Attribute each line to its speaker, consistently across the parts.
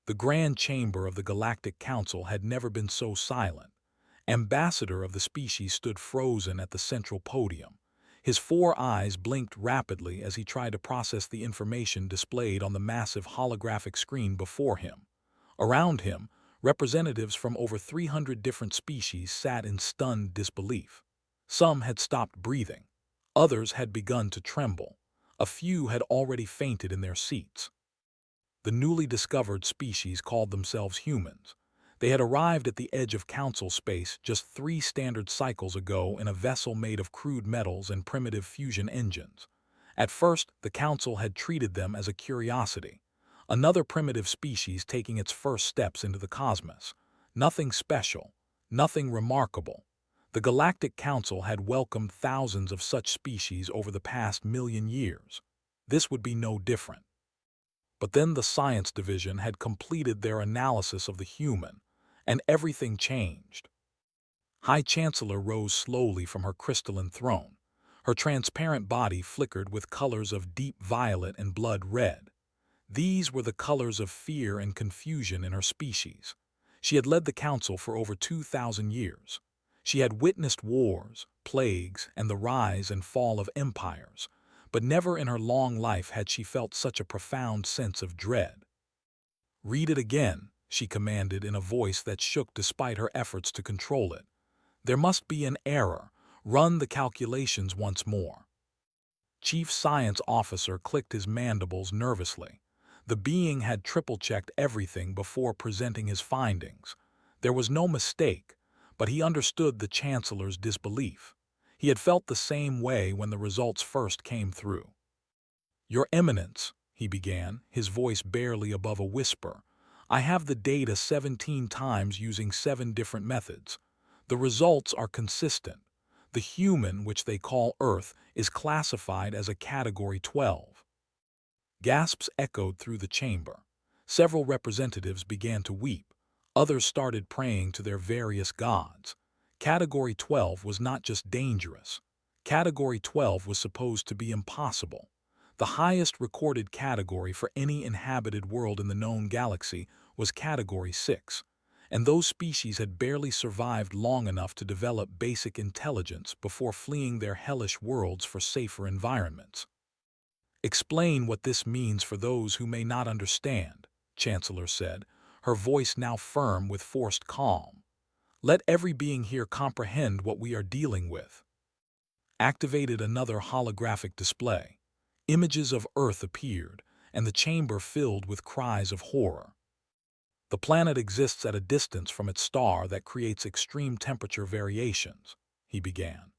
Speaker 1: The Grand Chamber of the Galactic Council had never been so silent. Ambassador of the species stood frozen at the central podium. His four eyes blinked rapidly as he tried to process the information displayed on the massive holographic screen before him. Around him, representatives from over 300 different species sat in stunned disbelief. Some had stopped breathing. Others had begun to tremble. A few had already fainted in their seats. The newly discovered species called themselves humans. They had arrived at the edge of council space just 3 standard cycles ago in a vessel made of crude metals and primitive fusion engines. At first, the council had treated them as a curiosity, another primitive species taking its first steps into the cosmos. Nothing special, nothing remarkable. The Galactic Council had welcomed thousands of such species over the past million years. This would be no different. But then the Science Division had completed their analysis of the human, and everything changed. High Chancellor rose slowly from her crystalline throne. Her transparent body flickered with colors of deep violet and blood red. These were the colors of fear and confusion in her species. She had led the council for over 2,000 years. She had witnessed wars, plagues, and the rise and fall of empires, but never in her long life had she felt such a profound sense of dread. "Read it again," she commanded in a voice that shook despite her efforts to control it. "There must be an error. Run the calculations once more." Chief Science Officer clicked his mandibles nervously. The being had triple-checked everything before presenting his findings. There was no mistake, but he understood the Chancellor's disbelief. He had felt the same way when the results first came through. "Your Eminence," he began, his voice barely above a whisper, "I have the data 17 times using 7 different methods. The results are consistent. The human, which they call Earth, is classified as a Category 12. Gasps echoed through the chamber. Several representatives began to weep. Others started praying to their various gods. Category 12 was not just dangerous. Category 12 was supposed to be impossible. The highest recorded category for any inhabited world in the known galaxy was Category 6, and those species had barely survived long enough to develop basic intelligence before fleeing their hellish worlds for safer environments. "Explain what this means for those who may not understand," Chancellor said, her voice now firm with forced calm. "Let every being here comprehend what we are dealing with." Activated another holographic display. Images of Earth appeared, and the chamber filled with cries of horror. "The planet exists at a distance from its star that creates extreme temperature variations," he began.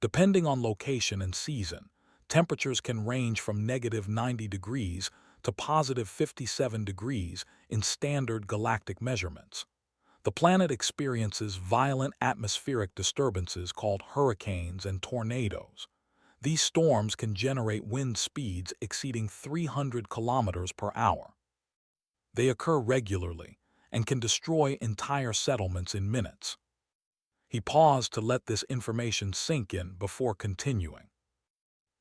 Speaker 1: "Depending on location and season, temperatures can range from -90 degrees to positive 57 degrees in standard galactic measurements. The planet experiences violent atmospheric disturbances called hurricanes and tornadoes. These storms can generate wind speeds exceeding 300 kilometers per hour. They occur regularly and can destroy entire settlements in minutes." He paused to let this information sink in before continuing.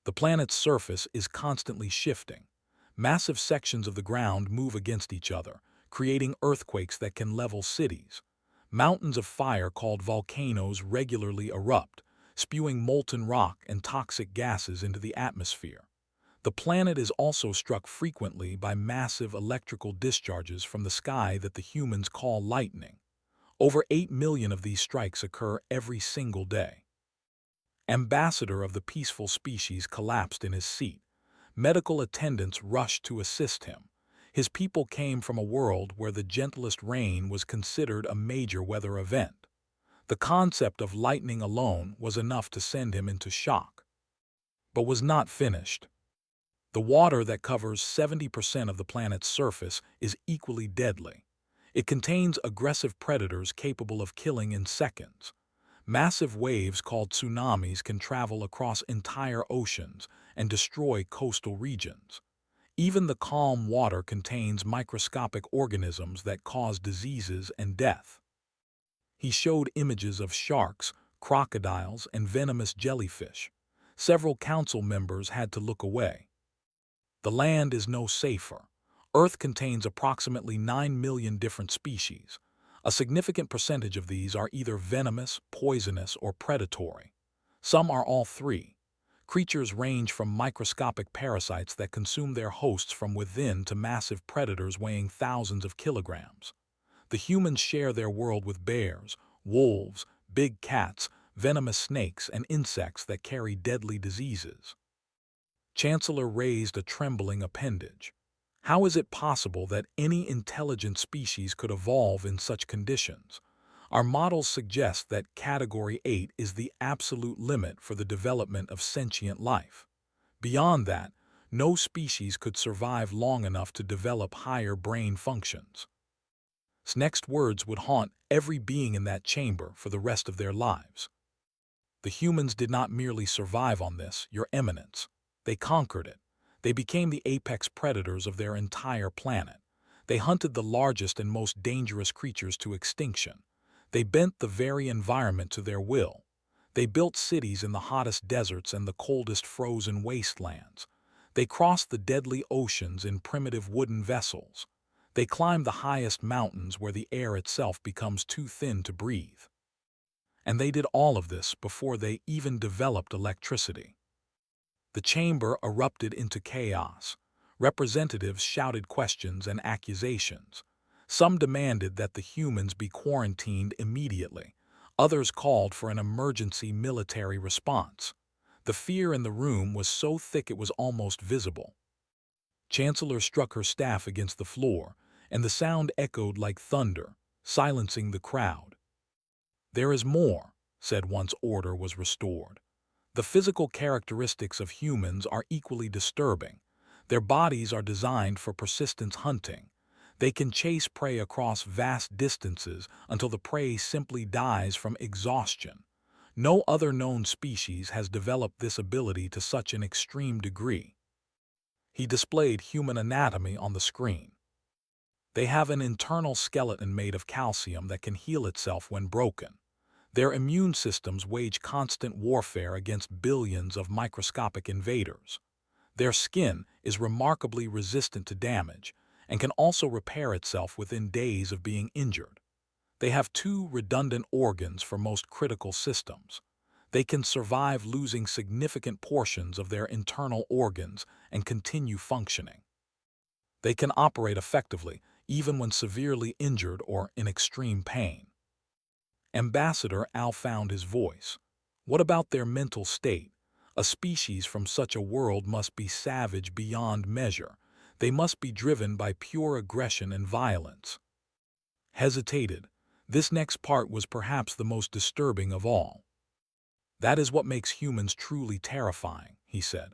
Speaker 1: "The planet's surface is constantly shifting. Massive sections of the ground move against each other, creating earthquakes that can level cities. Mountains of fire called volcanoes regularly erupt, spewing molten rock and toxic gases into the atmosphere. The planet is also struck frequently by massive electrical discharges from the sky that the humans call lightning. Over 8 million of these strikes occur every single day." Ambassador of the peaceful species collapsed in his seat. Medical attendants rushed to assist him. His people came from a world where the gentlest rain was considered a major weather event. The concept of lightning alone was enough to send him into shock. But was not finished. "The water that covers 70% of the planet's surface is equally deadly. It contains aggressive predators capable of killing in seconds. Massive waves called tsunamis can travel across entire oceans and destroy coastal regions. Even the calm water contains microscopic organisms that cause diseases and death." He showed images of sharks, crocodiles, and venomous jellyfish. Several council members had to look away. "The land is no safer. Earth contains approximately 9 million different species. A significant percentage of these are either venomous, poisonous, or predatory. Some are all three. Creatures range from microscopic parasites that consume their hosts from within to massive predators weighing thousands of kilograms. The humans share their world with bears, wolves, big cats, venomous snakes, and insects that carry deadly diseases. Chancellor raised a trembling appendage. How is it possible that any intelligent species could evolve in such conditions? Our models suggest that Category 8 is the absolute limit for the development of sentient life. Beyond that, no species could survive long enough to develop higher brain functions. His next words would haunt every being in that chamber for the rest of their lives. The humans did not merely survive on this, Your Eminence. They conquered it. They became the apex predators of their entire planet. They hunted the largest and most dangerous creatures to extinction. They bent the very environment to their will. They built cities in the hottest deserts and the coldest frozen wastelands. They crossed the deadly oceans in primitive wooden vessels. They climbed the highest mountains where the air itself becomes too thin to breathe. And they did all of this before they even developed electricity. The chamber erupted into chaos. Representatives shouted questions and accusations. Some demanded that the humans be quarantined immediately. Others called for an emergency military response. The fear in the room was so thick it was almost visible. Chancellor struck her staff against the floor, and the sound echoed like thunder, silencing the crowd. "There is more," said once order was restored. "The physical characteristics of humans are equally disturbing. Their bodies are designed for persistence hunting. They can chase prey across vast distances until the prey simply dies from exhaustion. No other known species has developed this ability to such an extreme degree." He displayed human anatomy on the screen. They have an internal skeleton made of calcium that can heal itself when broken. Their immune systems wage constant warfare against billions of microscopic invaders. Their skin is remarkably resistant to damage and can also repair itself within days of being injured. They have two redundant organs for most critical systems. They can survive losing significant portions of their internal organs and continue functioning. They can operate effectively even when severely injured or in extreme pain. Ambassador Al found his voice. What about their mental state? A species from such a world must be savage beyond measure. They must be driven by pure aggression and violence. Hesitated. This next part was perhaps the most disturbing of all. "That is what makes humans truly terrifying," he said.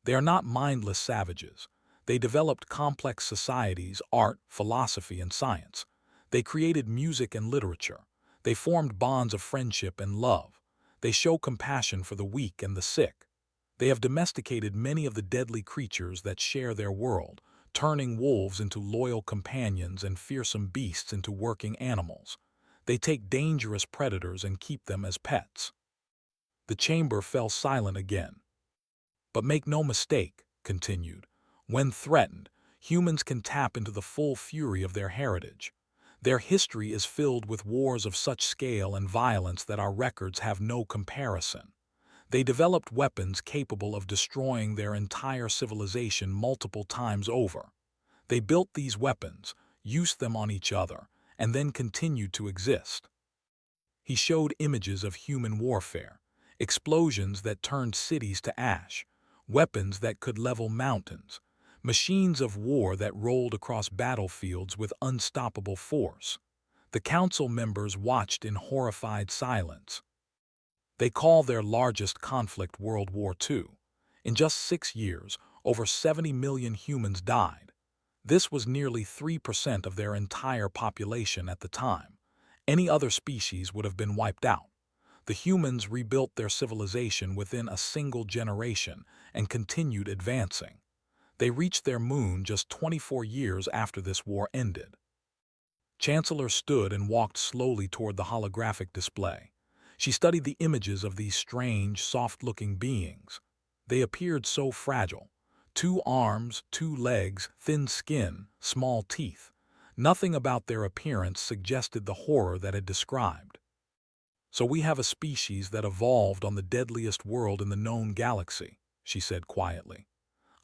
Speaker 1: "They are not mindless savages. They developed complex societies, art, philosophy, and science. They created music and literature. They formed bonds of friendship and love. They show compassion for the weak and the sick. They have domesticated many of the deadly creatures that share their world, turning wolves into loyal companions and fearsome beasts into working animals. They take dangerous predators and keep them as pets." The chamber fell silent again. "But make no mistake," continued, "when threatened, humans can tap into the full fury of their heritage. Their history is filled with wars of such scale and violence that our records have no comparison. They developed weapons capable of destroying their entire civilization multiple times over. They built these weapons, used them on each other, and then continued to exist." He showed images of human warfare, explosions that turned cities to ash, weapons that could level mountains, machines of war that rolled across battlefields with unstoppable force. The council members watched in horrified silence. They call their largest conflict World War II. In just 6 years, over 70 million humans died. This was nearly 3% of their entire population at the time. Any other species would have been wiped out. The humans rebuilt their civilization within a single generation and continued advancing. They reached their moon just 24 years after this war ended. Chancellor stood and walked slowly toward the holographic display. She studied the images of these strange, soft-looking beings. They appeared so fragile, 2 arms, 2 legs, thin skin, small teeth. Nothing about their appearance suggested the horror that it described. "So we have a species that evolved on the deadliest world in the known galaxy," she said quietly.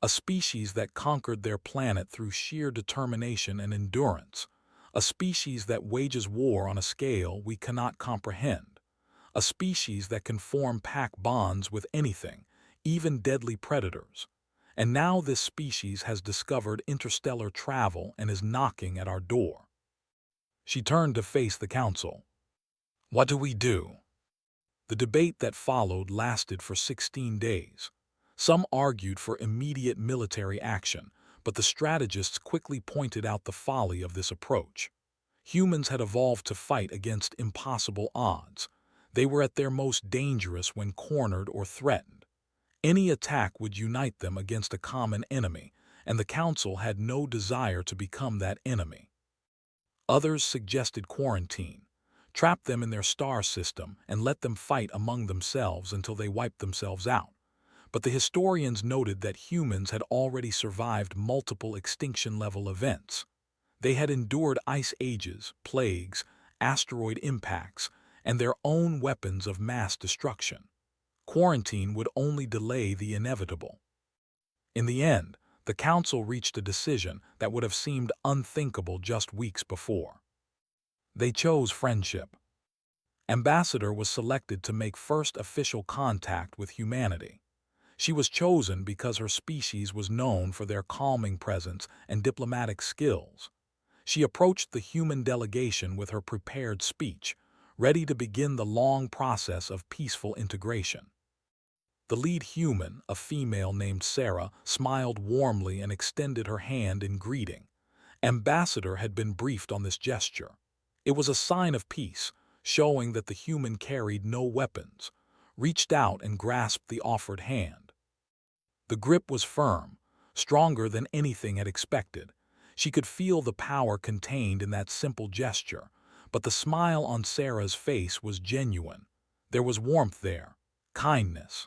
Speaker 1: "A species that conquered their planet through sheer determination and endurance. A species that wages war on a scale we cannot comprehend. A species that can form pack bonds with anything, even deadly predators. And now this species has discovered interstellar travel and is knocking at our door." She turned to face the council. "What do we do?" The debate that followed lasted for 16 days. Some argued for immediate military action, but the strategists quickly pointed out the folly of this approach. Humans had evolved to fight against impossible odds. They were at their most dangerous when cornered or threatened. Any attack would unite them against a common enemy, and the Council had no desire to become that enemy. Others suggested quarantine. Trap them in their star system and let them fight among themselves until they wiped themselves out. But the historians noted that humans had already survived multiple extinction-level events. They had endured ice ages, plagues, asteroid impacts, and their own weapons of mass destruction. Quarantine would only delay the inevitable. In the end, the Council reached a decision that would have seemed unthinkable just weeks before. They chose friendship. Ambassador was selected to make first official contact with humanity. She was chosen because her species was known for their calming presence and diplomatic skills. She approached the human delegation with her prepared speech, ready to begin the long process of peaceful integration. The lead human, a female named Sarah, smiled warmly and extended her hand in greeting. Ambassador had been briefed on this gesture. It was a sign of peace, showing that the human carried no weapons, reached out and grasped the offered hand. The grip was firm, stronger than anything had expected. She could feel the power contained in that simple gesture, but the smile on Sarah's face was genuine. There was warmth there, kindness.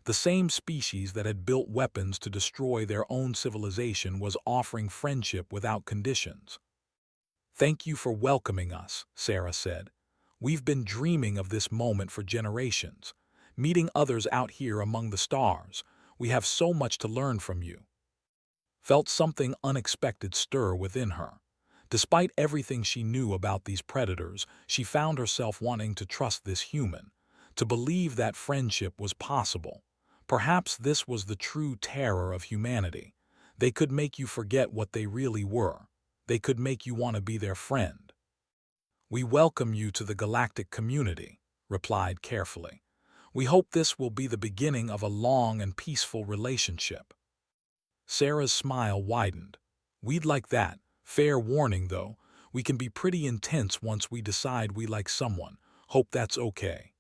Speaker 1: The same species that had built weapons to destroy their own civilization was offering friendship without conditions. "Thank you for welcoming us," Sarah said. "We've been dreaming of this moment for generations. Meeting others out here among the stars, we have so much to learn from you." Felt something unexpected stir within her. Despite everything she knew about these predators, she found herself wanting to trust this human, to believe that friendship was possible. Perhaps this was the true terror of humanity. They could make you forget what they really were. They could make you want to be their friend. "We welcome you to the galactic community," replied carefully. "We hope this will be the beginning of a long and peaceful relationship." Sarah's smile widened. "We'd like that. Fair warning, though. We can be pretty intense once we decide we like someone. Hope that's okay."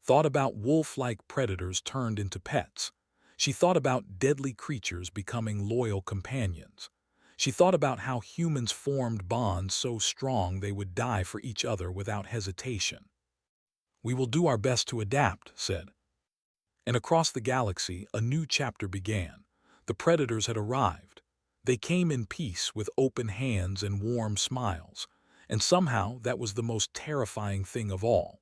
Speaker 1: Thought about wolf-like predators turned into pets. She thought about deadly creatures becoming loyal companions. She thought about how humans formed bonds so strong they would die for each other without hesitation. "We will do our best to adapt," said. And across the galaxy, a new chapter began. The predators had arrived. They came in peace with open hands and warm smiles. And somehow that was the most terrifying thing of all.